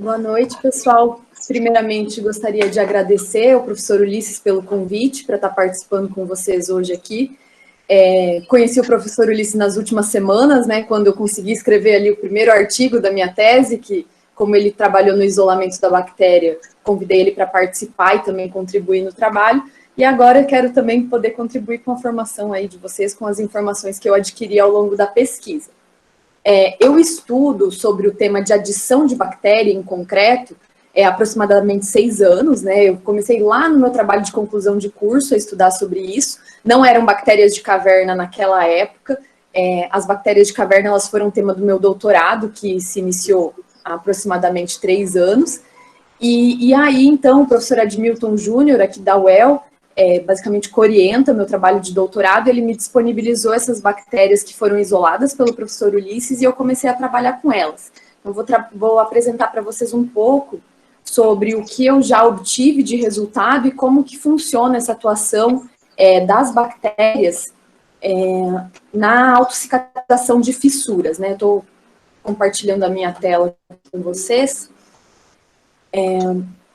Boa noite, pessoal. Primeiramente, gostaria de agradecer ao professor Ulisses pelo convite para estar participando com vocês hoje aqui. Conheci o professor Ulisses nas últimas semanas, né, quando eu consegui escrever ali o primeiro artigo da minha tese, que, como ele trabalhou no isolamento da bactéria, convidei ele para participar e também contribuir no trabalho. E agora eu quero também poder contribuir com a formação aí de vocês, com as informações que eu adquiri ao longo da pesquisa. Eu estudo sobre o tema de adição de bactéria em concreto há aproximadamente 6 anos, né? Eu comecei lá no meu trabalho de conclusão de curso a estudar sobre isso. Não eram bactérias de caverna naquela época. As bactérias de caverna, elas foram tema do meu doutorado, que se iniciou há aproximadamente 3 anos. E aí, então, o professor Admilton Júnior, aqui da UEL, basicamente orienta meu trabalho de doutorado. Ele me disponibilizou essas bactérias que foram isoladas pelo professor Ulisses e eu comecei a trabalhar com elas. Eu vou apresentar para vocês um pouco sobre o que eu já obtive de resultado e como que funciona essa atuação das bactérias na autocicatrização de fissuras, né? Estou compartilhando a minha tela com vocês.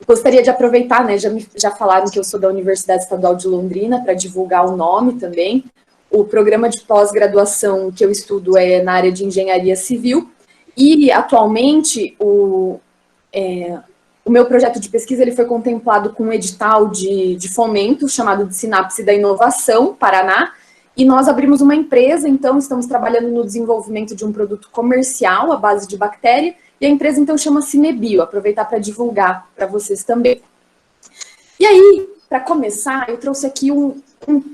Gostaria de aproveitar, né, já falaram que eu sou da Universidade Estadual de Londrina, para divulgar o nome também. O programa de pós-graduação que eu estudo é na área de engenharia civil, e atualmente o meu projeto de pesquisa ele foi contemplado com um edital de fomento, chamado de Sinapse da Inovação, Paraná, e nós abrimos uma empresa, então estamos trabalhando no desenvolvimento de um produto comercial à base de bactéria, e a empresa, então, chama Cinebio, aproveitar para divulgar para vocês também. E aí, para começar, eu trouxe aqui um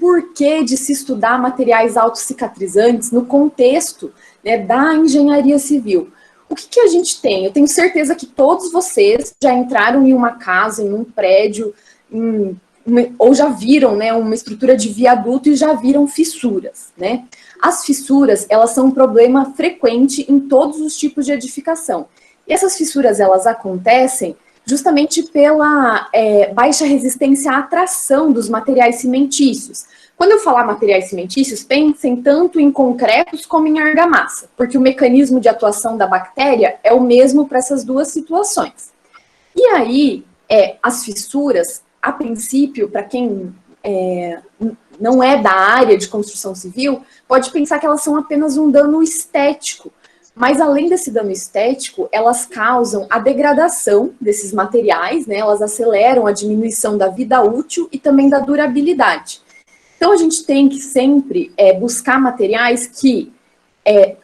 porquê de se estudar materiais autocicatrizantes no contexto, né, da engenharia civil. O que a gente tem? Eu tenho certeza que todos vocês já entraram em uma casa, em um prédio, ou já viram, né, uma estrutura de viaduto e já viram fissuras, né? As fissuras, elas são um problema frequente em todos os tipos de edificação. E essas fissuras, elas acontecem justamente pela baixa resistência à atração dos materiais cimentícios. Quando eu falar materiais cimentícios, pensem tanto em concretos como em argamassa, porque o mecanismo de atuação da bactéria é o mesmo para essas duas situações. E aí, as fissuras, a princípio, para quem não é da área de construção civil, pode pensar que elas são apenas um dano estético. Mas, além desse dano estético, elas causam a degradação desses materiais, né? Elas aceleram a diminuição da vida útil e também da durabilidade. Então, a gente tem que sempre buscar materiais que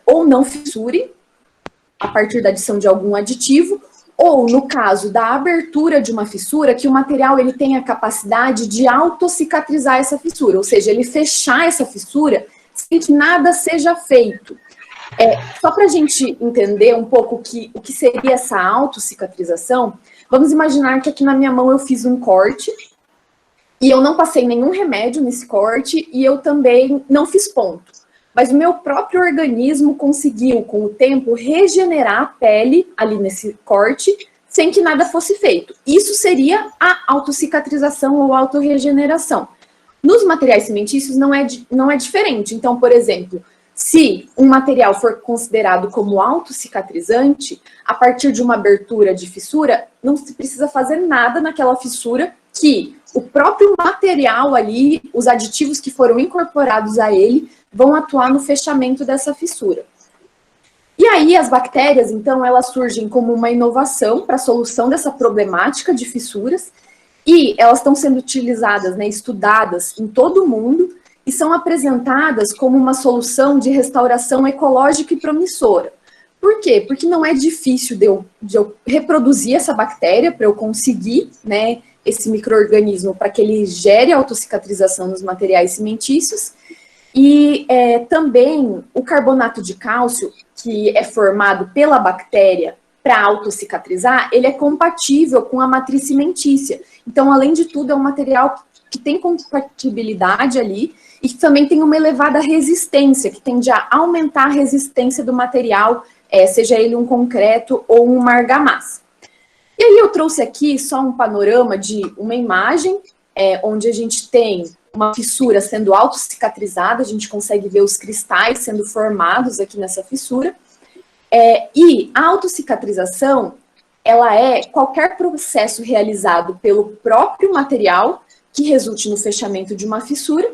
ou não fissurem, a partir da adição de algum aditivo, ou, no caso da abertura de uma fissura, que o material ele tem a capacidade de autocicatrizar essa fissura, ou seja, ele fechar essa fissura sem que nada seja feito. Só para a gente entender um pouco o que seria essa autocicatrização, vamos imaginar que aqui na minha mão eu fiz um corte e eu não passei nenhum remédio nesse corte e eu também não fiz ponto. Mas o meu próprio organismo conseguiu, com o tempo, regenerar a pele ali nesse corte sem que nada fosse feito. Isso seria a autocicatrização ou autorregeneração. Nos materiais cimentícios não é diferente. Então, por exemplo, se um material for considerado como autocicatrizante, a partir de uma abertura de fissura, não se precisa fazer nada naquela fissura que o próprio material ali, os aditivos que foram incorporados a ele, vão atuar no fechamento dessa fissura. E aí as bactérias, então, elas surgem como uma inovação para a solução dessa problemática de fissuras e elas estão sendo utilizadas, né, estudadas em todo o mundo e são apresentadas como uma solução de restauração ecológica e promissora. Por quê? Porque não é difícil de eu reproduzir essa bactéria para eu conseguir, né, esse micro-organismo para que ele gere autocicatrização nos materiais cimentícios. E também o carbonato de cálcio, que é formado pela bactéria para autocicatrizar, ele é compatível com a matriz cimentícia. Então, além de tudo, é um material que tem compatibilidade ali e que também tem uma elevada resistência, que tende a aumentar a resistência do material, seja ele um concreto ou uma argamassa. E aí eu trouxe aqui só um panorama de uma imagem, onde a gente tem uma fissura sendo autocicatrizada, a gente consegue ver os cristais sendo formados aqui nessa fissura. E a autocicatrização, ela é qualquer processo realizado pelo próprio material que resulte no fechamento de uma fissura,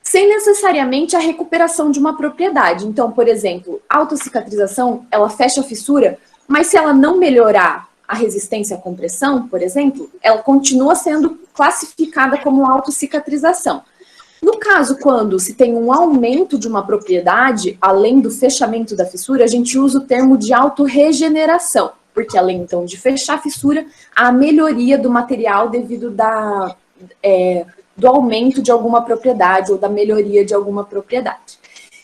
sem necessariamente a recuperação de uma propriedade. Então, por exemplo, a autocicatrização, ela fecha a fissura, mas se ela não melhorar a resistência à compressão, por exemplo, ela continua sendo classificada como autocicatrização. No caso, quando se tem um aumento de uma propriedade, além do fechamento da fissura, a gente usa o termo de autorregeneração, porque além, então, de fechar a fissura, há a melhoria do material devido do aumento de alguma propriedade ou da melhoria de alguma propriedade.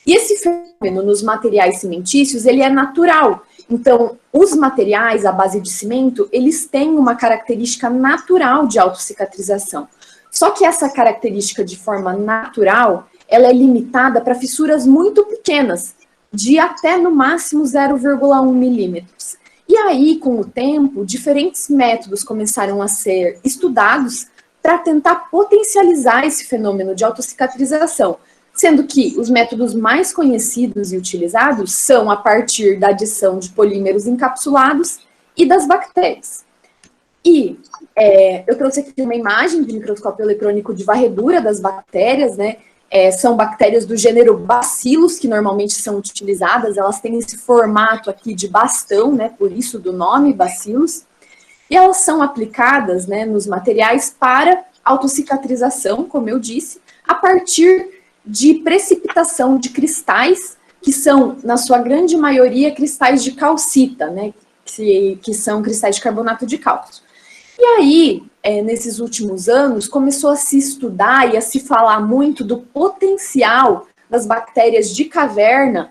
E esse fenômeno nos materiais cimentícios, ele é natural. Então, os materiais à base de cimento, eles têm uma característica natural de autocicatrização. Só que essa característica de forma natural, ela é limitada para fissuras muito pequenas, de até no máximo 0,1 milímetros. E aí, com o tempo, diferentes métodos começaram a ser estudados para tentar potencializar esse fenômeno de autocicatrização, sendo que os métodos mais conhecidos e utilizados são a partir da adição de polímeros encapsulados e das bactérias. E eu trouxe aqui uma imagem de microscópio eletrônico de varredura das bactérias, né? São bactérias do gênero Bacillus, que normalmente são utilizadas, elas têm esse formato aqui de bastão, né? Por isso do nome Bacillus. E elas são aplicadas, né, nos materiais para autocicatrização, como eu disse, a partir de precipitação de cristais, que são, na sua grande maioria, cristais de calcita, né, que são cristais de carbonato de cálcio. E aí, nesses últimos anos, começou a se estudar e a se falar muito do potencial das bactérias de caverna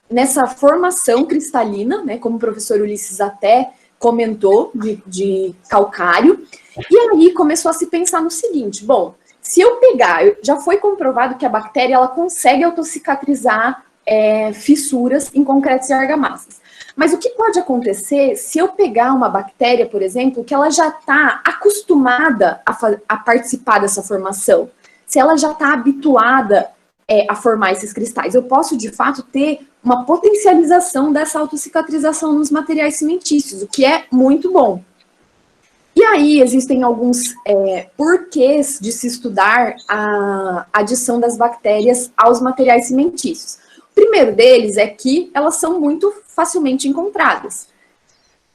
nessa formação cristalina, né, como o professor Ulisses até comentou, de calcário, e aí começou a se pensar no seguinte, bom, se eu pegar, já foi comprovado que a bactéria ela consegue autocicatrizar fissuras em concretos e argamassas, mas o que pode acontecer se eu pegar uma bactéria, por exemplo, que ela já está acostumada a participar dessa formação, se ela já está habituada a formar esses cristais, eu posso, de fato, ter uma potencialização dessa autocicatrização nos materiais cimentícios, o que é muito bom. E aí existem alguns porquês de se estudar a adição das bactérias aos materiais cimentícios. O primeiro deles é que elas são muito facilmente encontradas.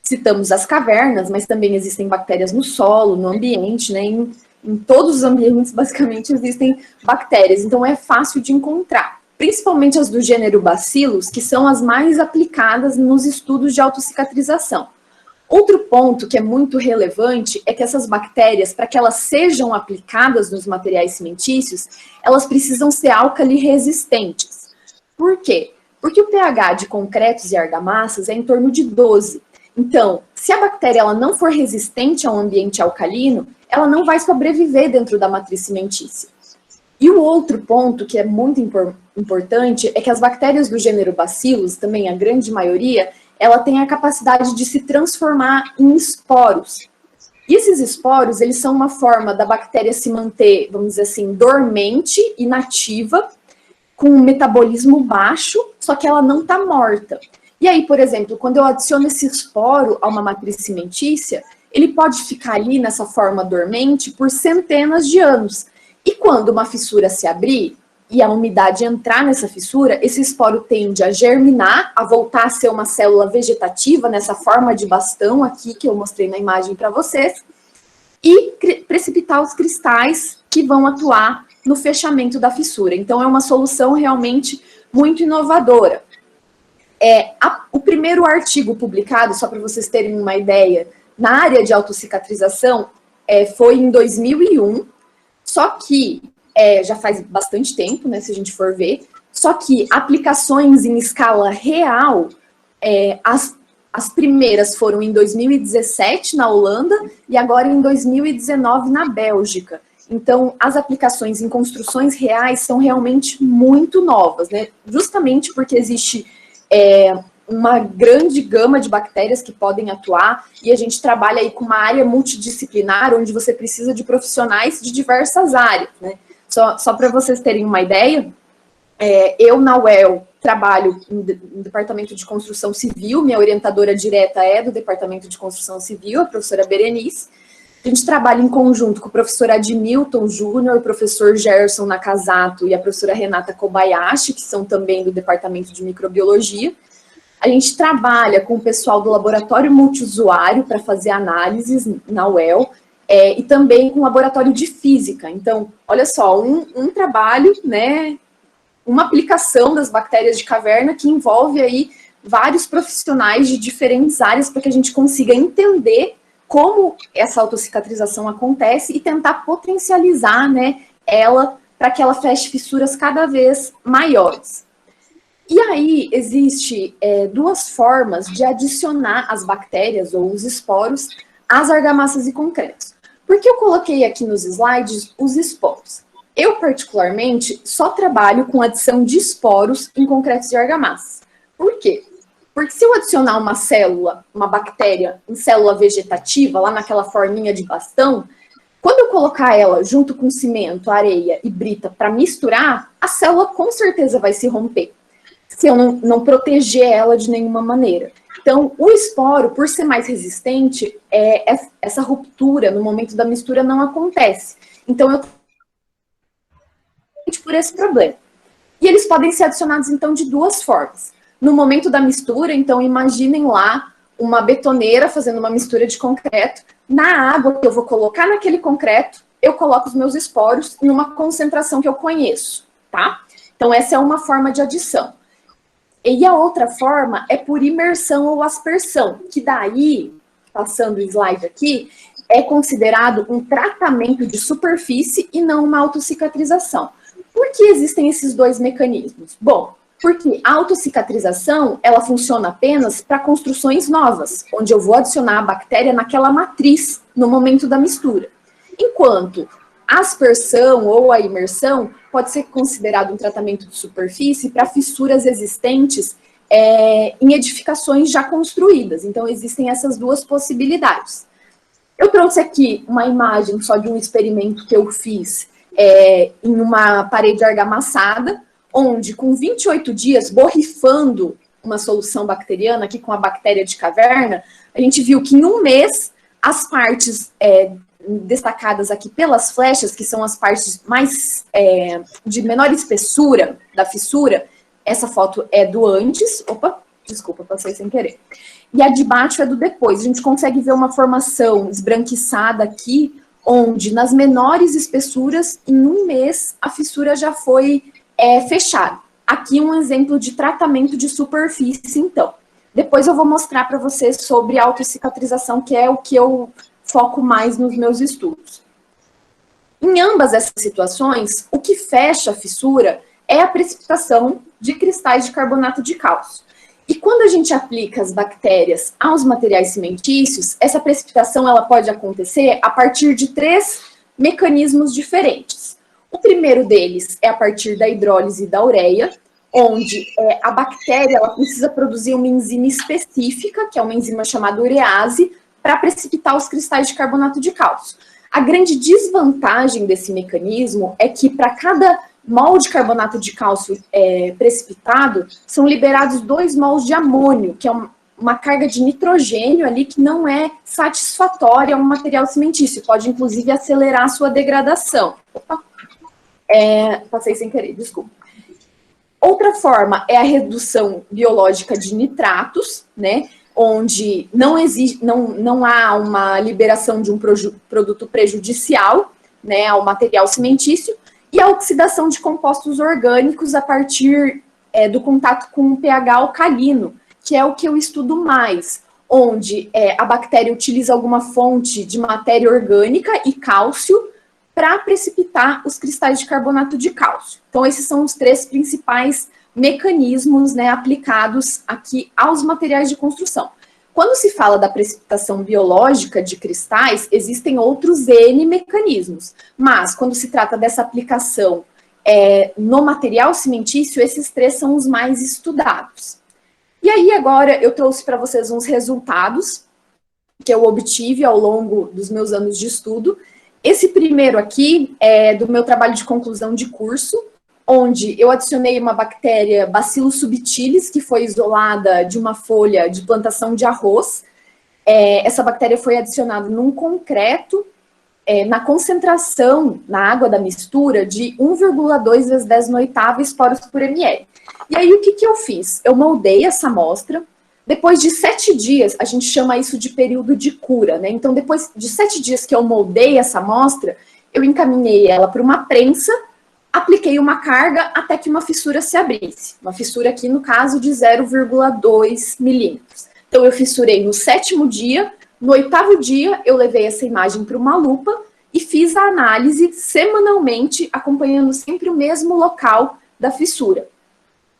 Citamos as cavernas, mas também existem bactérias no solo, no ambiente, né? Em todos os ambientes, basicamente, existem bactérias, então é fácil de encontrar. Principalmente as do gênero Bacillus, que são as mais aplicadas nos estudos de autocicatrização. Outro ponto que é muito relevante é que essas bactérias, para que elas sejam aplicadas nos materiais cimentícios, elas precisam ser álcali resistentes. Por quê? Porque o pH de concretos e argamassas é em torno de 12. Então, se a bactéria ela não for resistente ao ambiente alcalino, ela não vai sobreviver dentro da matriz cimentícia. E o outro ponto que é muito importante é que as bactérias do gênero Bacillus, também a grande maioria, ela tem a capacidade de se transformar em esporos. E esses esporos, eles são uma forma da bactéria se manter, vamos dizer assim, dormente, inativa, com um metabolismo baixo, só que ela não está morta. E aí, por exemplo, quando eu adiciono esse esporo a uma matriz cimentícia, ele pode ficar ali nessa forma dormente por centenas de anos. E quando uma fissura se abrir e a umidade entrar nessa fissura, esse esporo tende a germinar, a voltar a ser uma célula vegetativa, nessa forma de bastão aqui, que eu mostrei na imagem para vocês, e precipitar os cristais que vão atuar no fechamento da fissura. Então, é uma solução realmente muito inovadora. O primeiro artigo publicado, só para vocês terem uma ideia, na área de autocicatrização, foi em 2001, só que já faz bastante tempo, né, se a gente for ver, só que aplicações em escala real, as primeiras foram em 2017 na Holanda e agora em 2019 na Bélgica. Então, as aplicações em construções reais são realmente muito novas, né? Justamente porque existe uma grande gama de bactérias que podem atuar e a gente trabalha aí com uma área multidisciplinar onde você precisa de profissionais de diversas áreas, né? Só para vocês terem uma ideia, Eu, na UEL, trabalho no Departamento de Construção Civil, minha orientadora direta é do Departamento de Construção Civil, a professora Berenice. A gente trabalha em conjunto com o professor Admilton Júnior, o professor Gerson Nakazato e a professora Renata Kobayashi, que são também do Departamento de Microbiologia. A gente trabalha com o pessoal do Laboratório Multiusuário para fazer análises na UEL, e também com o Laboratório de Física. Então, olha só, um trabalho, né, uma aplicação das bactérias de caverna que envolve aí vários profissionais de diferentes áreas para que a gente consiga entender como essa autocicatrização acontece e tentar potencializar, né, ela para que ela feche fissuras cada vez maiores. E aí, existe duas formas de adicionar as bactérias ou os esporos às argamassas e concretos. Por que eu coloquei aqui nos slides os esporos? Eu, particularmente, só trabalho com adição de esporos em concretos e argamassas. Por quê? Porque se eu adicionar uma célula, uma bactéria em célula vegetativa, lá naquela forminha de bastão, quando eu colocar ela junto com cimento, areia e brita para misturar, a célula com certeza vai se romper, se eu não proteger ela de nenhuma maneira. Então, o esporo, por ser mais resistente, essa ruptura no momento da mistura não acontece. Então, eu por esse problema. E eles podem ser adicionados, então, de duas formas. No momento da mistura, então, imaginem lá uma betoneira fazendo uma mistura de concreto. Na água que eu vou colocar naquele concreto, eu coloco os meus esporos em uma concentração que eu conheço, tá? Então, essa é uma forma de adição. E a outra forma é por imersão ou aspersão, que daí, passando o slide aqui, é considerado um tratamento de superfície e não uma autocicatrização. Por que existem esses dois mecanismos? Bom, porque a autocicatrização, ela funciona apenas para construções novas, onde eu vou adicionar a bactéria naquela matriz no momento da mistura. Enquanto a aspersão ou a imersão pode ser considerado um tratamento de superfície para fissuras existentes em edificações já construídas. Então, existem essas duas possibilidades. Eu trouxe aqui uma imagem só de um experimento que eu fiz em uma parede argamassada, onde com 28 dias, borrifando uma solução bacteriana aqui com a bactéria de caverna, a gente viu que em um mês, as partes destacadas aqui pelas flechas, que são as partes mais de menor espessura da fissura, essa foto é do antes, opa, desculpa, passei sem querer, e a de baixo é do depois. A gente consegue ver uma formação esbranquiçada aqui, onde nas menores espessuras, em um mês, a fissura já foi fechada. Aqui um exemplo de tratamento de superfície, então. Depois eu vou mostrar para vocês sobre autocicatrização, que é o que eu foco mais nos meus estudos. Em ambas essas situações, o que fecha a fissura é a precipitação de cristais de carbonato de cálcio. E quando a gente aplica as bactérias aos materiais cimentícios, essa precipitação ela pode acontecer a partir de 3 mecanismos diferentes. O primeiro deles é a partir da hidrólise da ureia, onde a bactéria ela precisa produzir uma enzima específica, que é uma enzima chamada urease, para precipitar os cristais de carbonato de cálcio. A grande desvantagem desse mecanismo é que para cada mol de carbonato de cálcio precipitado, são liberados 2 mols de amônio, que é uma carga de nitrogênio ali que não é satisfatória a um material cimentício, pode inclusive acelerar a sua degradação. Opa. Passei sem querer, desculpa. Outra forma é a redução biológica de nitratos, né, onde não há uma liberação de um produto prejudicial, né, ao material cimentício, e a oxidação de compostos orgânicos a partir do contato com o pH alcalino, que é o que eu estudo mais, onde a bactéria utiliza alguma fonte de matéria orgânica e cálcio para precipitar os cristais de carbonato de cálcio. Então, esses são os 3 principais mecanismos, né, aplicados aqui aos materiais de construção. Quando se fala da precipitação biológica de cristais, existem outros N mecanismos, mas quando se trata dessa aplicação no material cimentício, esses 3 são os mais estudados. E aí, agora, eu trouxe para vocês uns resultados que eu obtive ao longo dos meus anos de estudo. Esse primeiro aqui é do meu trabalho de conclusão de curso, onde eu adicionei uma bactéria Bacillus subtilis, que foi isolada de uma folha de plantação de arroz. Essa bactéria foi adicionada num concreto, na concentração na água da mistura de 1,2 vezes 10 no oitavo esporos por ml. E aí, o que eu fiz? Eu moldei essa amostra. Depois de 7 dias, a gente chama isso de período de cura, né? Então, depois de 7 dias que eu moldei essa amostra, eu encaminhei ela para uma prensa, apliquei uma carga até que uma fissura se abrisse. Uma fissura aqui, no caso, de 0,2 milímetros. Então, eu fissurei no 7º dia. No 8º dia, eu levei essa imagem para uma lupa e fiz a análise semanalmente, acompanhando sempre o mesmo local da fissura.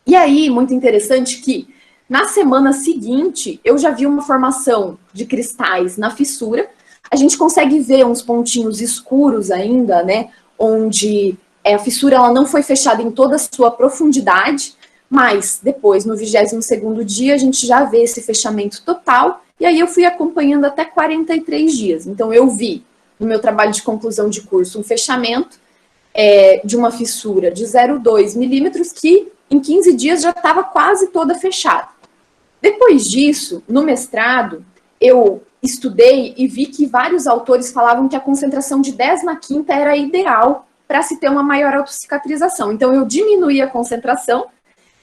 E aí, muito interessante que, na semana seguinte, eu já vi uma formação de cristais na fissura. A gente consegue ver uns pontinhos escuros ainda, né, onde a fissura ela não foi fechada em toda a sua profundidade, mas depois, no 22º dia, a gente já vê esse fechamento total. E aí eu fui acompanhando até 43 dias. Então, eu vi, no meu trabalho de conclusão de curso, um fechamento de uma fissura de 0,2 milímetros que, em 15 dias, já estava quase toda fechada. Depois disso, no mestrado, eu estudei e vi que vários autores falavam que a concentração de 10 na quinta era ideal para se ter uma maior autocicatrização. Então, eu diminuí a concentração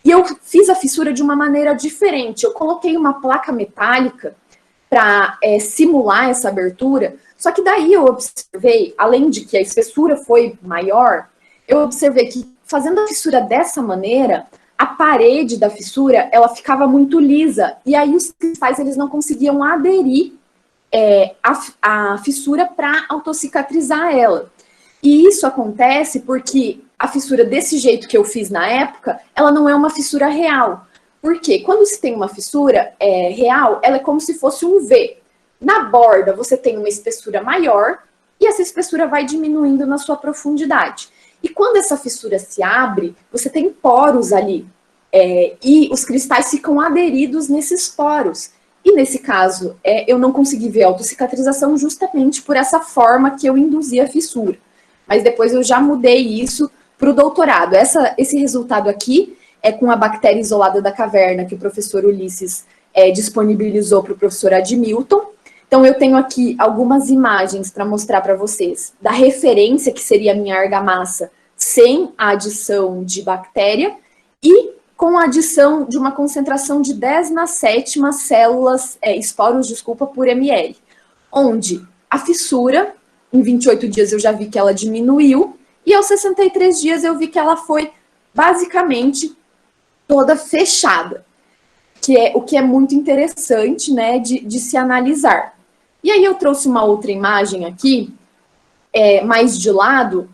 e eu fiz a fissura de uma maneira diferente. Eu coloquei uma placa metálica para simular essa abertura, só que daí eu observei, além de que a espessura foi maior, eu observei que fazendo a fissura dessa maneira, a parede da fissura, ela ficava muito lisa, e aí os cristais eles não conseguiam aderir a fissura para autocicatrizar ela. E isso acontece porque a fissura desse jeito que eu fiz na época, ela não é uma fissura real. Porque quando se tem uma fissura real, ela é como se fosse um V. Na borda, você tem uma espessura maior e essa espessura vai diminuindo na sua profundidade. E quando essa fissura se abre, você tem poros ali. E os cristais ficam aderidos nesses poros. E nesse caso, eu não consegui ver a autocicatrização justamente por essa forma que eu induzi a fissura. Mas depois eu já mudei isso para o doutorado. Esse resultado aqui é com a bactéria isolada da caverna que o professor Ulisses disponibilizou para o professor Admilton. Então, eu tenho aqui algumas imagens para mostrar para vocês da referência, que seria a minha argamassa, sem a adição de bactéria, e com a adição de uma concentração de 10 na sétima células, esporos, desculpa, por ml, onde a fissura, em 28 dias eu já vi que ela diminuiu, e aos 63 dias eu vi que ela foi basicamente toda fechada, o que é muito interessante, né, de se analisar. E aí eu trouxe uma outra imagem aqui, mais de lado,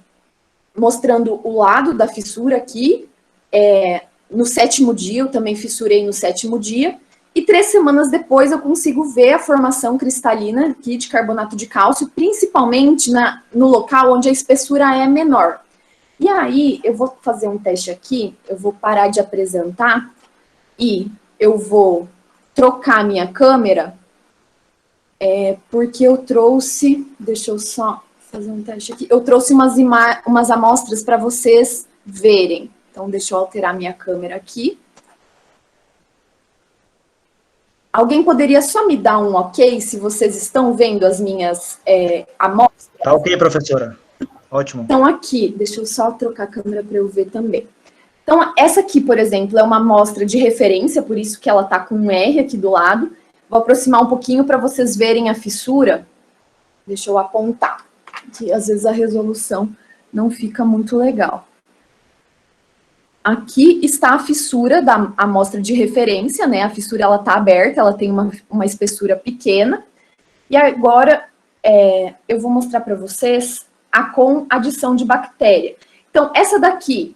mostrando o lado da fissura aqui, no 7º dia, eu também fissurei no 7º dia, e 3 semanas depois eu consigo ver a formação cristalina aqui de carbonato de cálcio, principalmente no local onde a espessura é menor. E aí, eu vou fazer um teste aqui, eu vou parar de apresentar e eu vou trocar minha câmera, porque eu trouxe, deixa eu só fazer um teste aqui, eu trouxe umas amostras para vocês verem. Então, deixa eu alterar minha câmera aqui. Alguém poderia só me dar um ok se vocês estão vendo as minhas amostras? Tá ok, professora. Ótimo. Então, aqui, deixa eu só trocar a câmera para eu ver também. Então, essa aqui, por exemplo, é uma amostra de referência, por isso que ela está com um R aqui do lado. Vou aproximar um pouquinho para vocês verem a fissura. Deixa eu apontar, que às vezes a resolução não fica muito legal. Aqui está a fissura da amostra de referência, né? A fissura ela está aberta, ela tem uma espessura pequena. E agora eu vou mostrar para vocês com adição de bactéria. Então, essa daqui,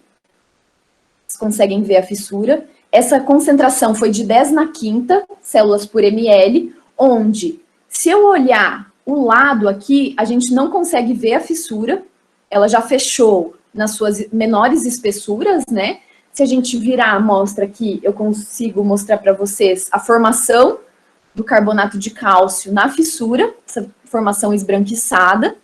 vocês conseguem ver a fissura. Essa concentração foi de 10 na quinta células por ml, onde, se eu olhar o lado aqui, a gente não consegue ver a fissura, ela já fechou nas suas menores espessuras, né? Se a gente virar a amostra aqui, eu consigo mostrar para vocês a formação do carbonato de cálcio na fissura, essa formação esbranquiçada,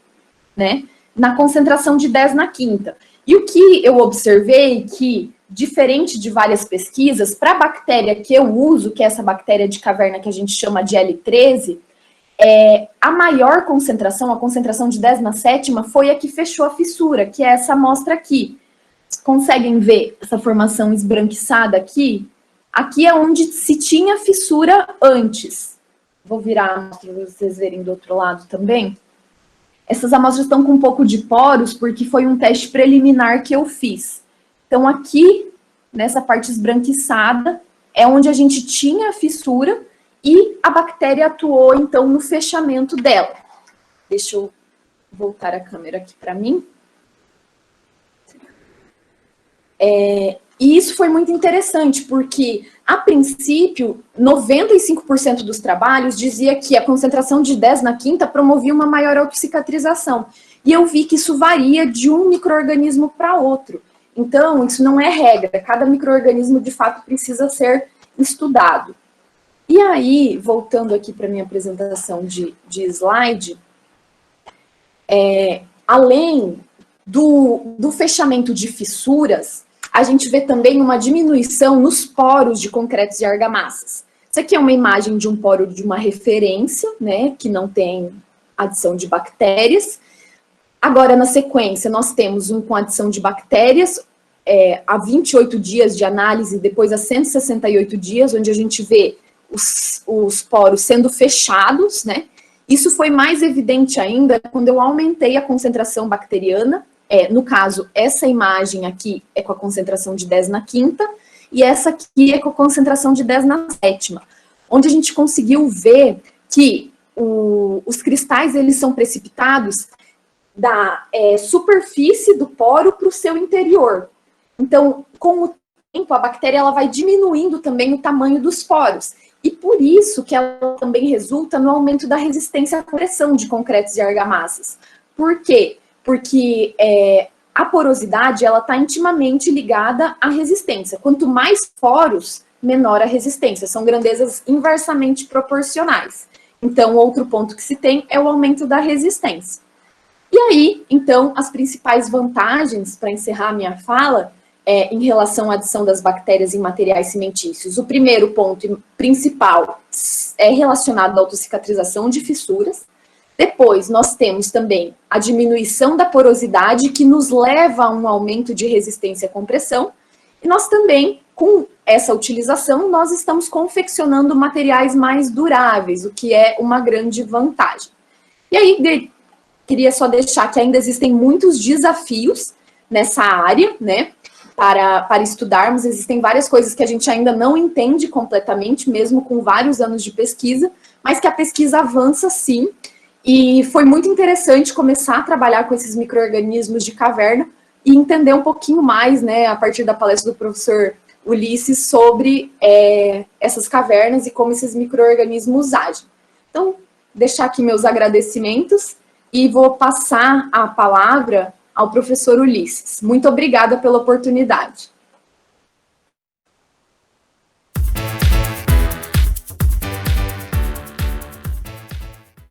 né? Na concentração de 10 na quinta. E o que eu observei que, diferente de várias pesquisas, para a bactéria que eu uso, que é essa bactéria de caverna que a gente chama de L13, a maior concentração, a concentração de 10⁷, foi a que fechou a fissura, que é essa amostra aqui. Vocês conseguem ver essa formação esbranquiçada aqui? Aqui é onde se tinha fissura antes. Vou virar a amostra para vocês verem do outro lado também. Essas amostras estão com um pouco de poros, porque foi um teste preliminar que eu fiz. Então, aqui, nessa parte esbranquiçada, é onde a gente tinha a fissura e a bactéria atuou, então, no fechamento dela. Deixa eu voltar a câmera aqui para mim. E isso foi muito interessante, porque, a princípio, 95% dos trabalhos dizia que a concentração de 10⁵ promovia uma maior autocicatrização. E eu vi que isso varia de um micro-organismo para outro. Então, isso não é regra. Cada micro-organismo, de fato, precisa ser estudado. E aí, voltando aqui para a minha apresentação de slide, além do fechamento de fissuras, a gente vê também uma diminuição nos poros de concretos e argamassas. Isso aqui é uma imagem de um poro de uma referência, né, que não tem adição de bactérias. Agora, na sequência, nós temos um com adição de bactérias, a 28 dias de análise, depois a 168 dias, onde a gente vê os poros sendo fechados, né? Isso foi mais evidente ainda quando eu aumentei a concentração bacteriana. No caso, essa imagem aqui é com a concentração de 10⁵, e essa aqui é com a concentração de 10⁷, onde a gente conseguiu ver que os cristais, eles são precipitados da superfície do poro para o seu interior. Então, com o tempo, a bactéria ela vai diminuindo também o tamanho dos poros. E por isso que ela também resulta no aumento da resistência à pressão de concretos e argamassas. Por quê? Porque a porosidade ela está intimamente ligada à resistência. Quanto mais poros, menor a resistência. São grandezas inversamente proporcionais. Então, outro ponto que se tem é o aumento da resistência. E aí, então, as principais vantagens, para encerrar a minha fala, em relação à adição das bactérias em materiais cimentícios. O primeiro ponto principal é relacionado à autocicatrização de fissuras. Depois, nós temos também a diminuição da porosidade, que nos leva a um aumento de resistência à compressão. E nós também, com essa utilização, nós estamos confeccionando materiais mais duráveis, o que é uma grande vantagem. E aí, queria só deixar que ainda existem muitos desafios nessa área, né? Para estudarmos, existem várias coisas que a gente ainda não entende completamente, mesmo com vários anos de pesquisa, mas que a pesquisa avança sim. E foi muito interessante começar a trabalhar com esses micro-organismos de caverna e entender um pouquinho mais, né, a partir da palestra do professor Ulisses, sobre essas cavernas e como esses micro-organismos agem. Então, deixar aqui meus agradecimentos e vou passar a palavra ao professor Ulisses. Muito obrigada pela oportunidade.